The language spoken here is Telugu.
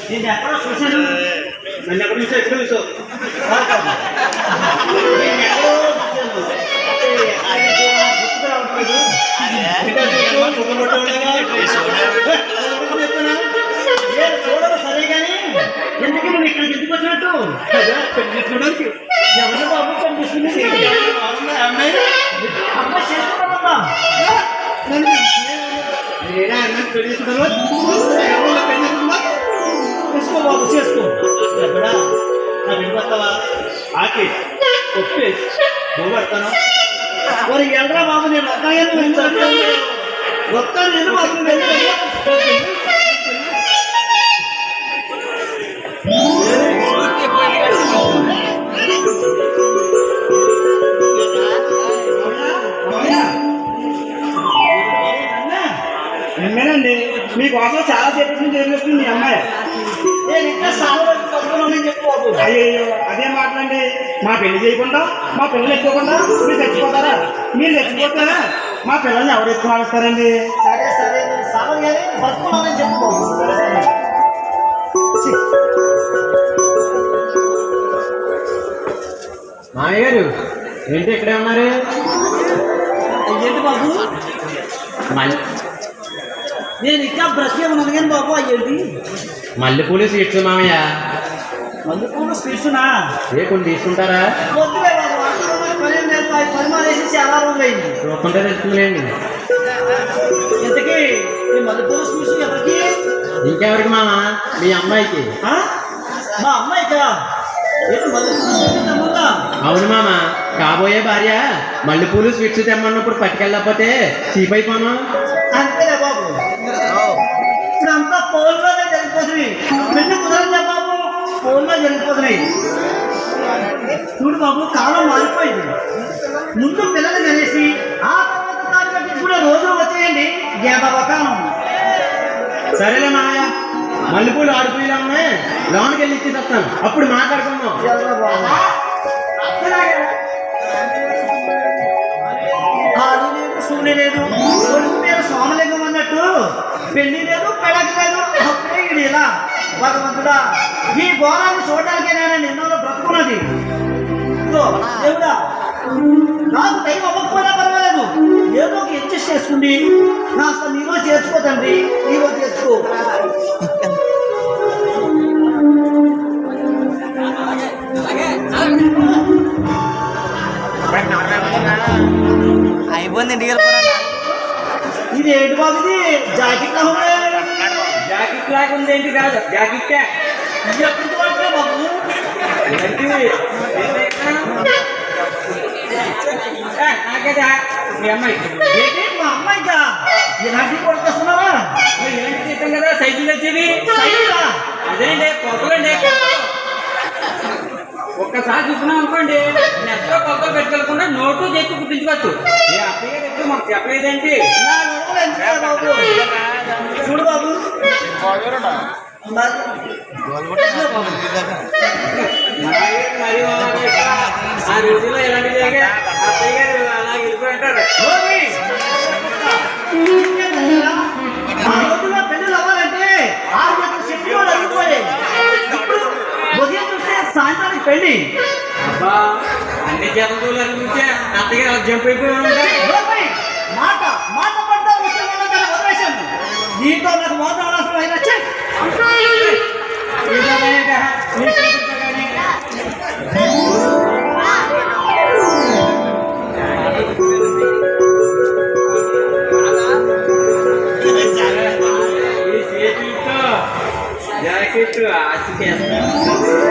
నేను ఎక్కడో చూశాను. నన్ను ఎక్కడ చూసా ఎక్కడ చూసావు? నేను ఎక్కడో చూశాను. గుర్తుకు రావట్లేదు. చూడదు సరే కానీ ఎందుకు నువ్వు ఇక్కడికి ఎందుకు వచ్చినట్టు? చూడడానికి ఎవరి బాబు కనిపిస్తుంది. అమ్మాయి చేసుకున్నామమ్మా. చేసుకో బాబు చేసుకో. ఎక్కడా నా వినపడతావా? ఆకి ఒప్పి నువ్వు పడతాను. మరి ఎల్లరా బాబు నేను వస్తాను నేను బాబు నిన్నేనండి మీకోసం చాలా సేపు నుంచి ఎదురుస్తుంది మీ అమ్మాయి. నేను ఇంకా సాగుతున్నానని చెప్పుకోదు. అయ్యో అదే మాటలండి. మా పెళ్లి చేయకుండా మా పిల్లలు ఎత్తుకోకుండా మీరు చచ్చిపోతారా? మీరు చచ్చిపోతారా మా పిల్లల్ని ఎవరు ఎక్కువ ఆడుస్తారండి? సరే సరే సాగు కానీ బతుకున్నానని చెప్పుకోదు. మామయ్య గారు ఏంటి ఇక్కడే ఉన్నారు? ఏంటి బాబు? నేను ఇంకా బ్రష్ ఉన్నాను కానీ బాబు అయ్యేంటి? మల్లెపూలు స్వీట్స్ మామయ్య. మల్లెపూలు స్వీట్స్నా? ఏ కొన్ని తీసుకుంటారా? వద్దులే బాబు. పరిమాణేసి చాలా రోజులు అయింది. చూస్తుంటే తెలుస్తుందిలేండి. ఇంతకీ ఈ మల్లెపూలు స్వీట్స్ ఎవరికి? ఇంకెవరికి మామ? మీ అమ్మాయికి. మా అమ్మాయికా? అవును మామ. కాబోయే భార్య మల్లెపూలు స్వీట్స్ తెమ్మన్నప్పుడు పట్టుకెళ్ళకపోతే చీప్ అయిపోను. అంతేలే బాబు. ఇప్పుడు అంతా ఫోన్లోనే జరిగిపోతుంది. పెళ్లి కుదరదు బాబు, ఫోన్లో జరిగిపోతున్నాయి. చూడు బాబు కాలం మారిపోయింది. ముందు పిల్లలు కలిసి ఆ తర్వాత తారీఖు కూడా రోజులు వచ్చేయండి. కాలం సరేలే మామయ్య, మల్లెపూలు ఆడుకునేలా ఉన్నాయి. లోనికి వెళ్ళి ఇచ్చి వస్తాను, అప్పుడు మాట్లాడుకుందాం. ఆడు లేదు సూర్య లేదు, కొడుకు పేరు సోమలింగం అన్నట్టు పెళ్లి లేదు పెడక లేదు. అప్పుడే ఇది ఇలా భగవంతుడా ఈ ఘోరాన్ని చూడడానికే నేను నిన్నో బ్రతుకున్నది. దేవుడా నాకు టైం అవ్వకపోయినా పర్వాలేదు, ఏదో ఒక అడ్జస్ట్ చేసుకుంది కాస్త నీలో చేర్చుకో తండ్రి, నీలో చేర్చుకో. అయిపోయింది ఇంటికి వెళ్ళిపోరా. ఇది ఏంటి బాబు? ఇది జాకెట్ లా ఉంది. జాకెట్ లాగా ఉంది ఏంటి? కాదు జాకెట్. ఇది ఎప్పటికి పడుతున్నా బాబు? నాకేదా మీ అమ్మాయి? ఏంటి మా అమ్మాయికా? ఇలాంటి కొడుకొస్తున్నావా? ఇలాంటి చేస్తాం కదా సైకిల్ వచ్చేది. సైకిలా? అదేంటి కొత్తలండి. ఒక్కసారి చూసుకున్నాం అనుకోండి, నెట్లో కొత్తలు పెట్టుకెళ్ళకుండా నోటు చెప్పి కుట్టించుకోవచ్చు. ఏ అత్తయ్య ఎప్పుడు మాకు చెప్పలేదేంటి? చూడు బాబు, మరి ఆ రోజుల్లో ఎలాంటి అత్తయ్య గారు అలా వెళ్ళిపోయింటారు. ఆ రోజుల్లో పెళ్ళిళ్ళు అవ్వాలంటే 6 గంటల శక్తి కూడా అయిపోయాయి. ఇప్పుడు ఉదయం చూస్తే సాయంత్రానికి పెళ్లి. అన్ని జంతువుల నుంచే అత్తగారు జంప్ అయిపోయి ఉంటాయి. మాట మాట పడ్డా వచ్చే వదిలేశాను. నీతో నాకు మాట్లాడాల్సిన అయినా జాకెట్ ఆశ చేస్తాను.